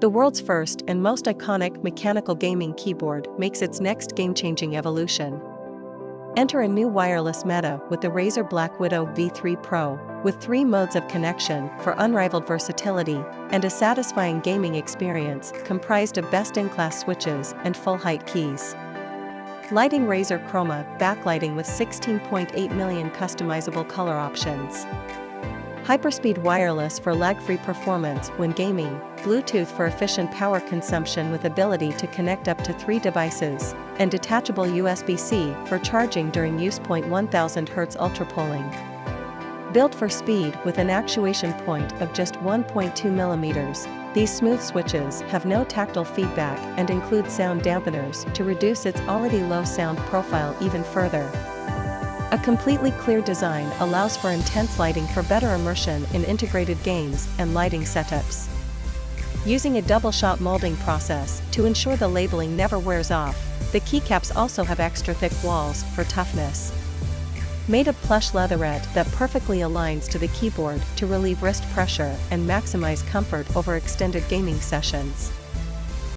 The world's first and most iconic mechanical gaming keyboard makes its next game-changing evolution. Enter a new wireless meta with the Razer BlackWidow V3 Pro, with 3 modes of connection for unrivaled versatility and a satisfying gaming experience comprised of best-in-class switches and full-height keys. Lighting: Razer Chroma backlighting with 16.8 million customizable color options. HyperSpeed Wireless for lag-free performance when gaming, Bluetooth for efficient power consumption with ability to connect up to 3 devices, and detachable USB-C for charging during use. 1000 Hz Ultrapolling. Built for speed with an actuation point of just 1.2 mm, these smooth switches have no tactile feedback and include sound dampeners to reduce its already low sound profile even further. A completely clear design allows for intense lighting for better immersion in integrated games and lighting setups. Using a double-shot molding process to ensure the labeling never wears off, the keycaps also have extra thick walls for toughness. Made of plush leatherette that perfectly aligns to the keyboard to relieve wrist pressure and maximize comfort over extended gaming sessions.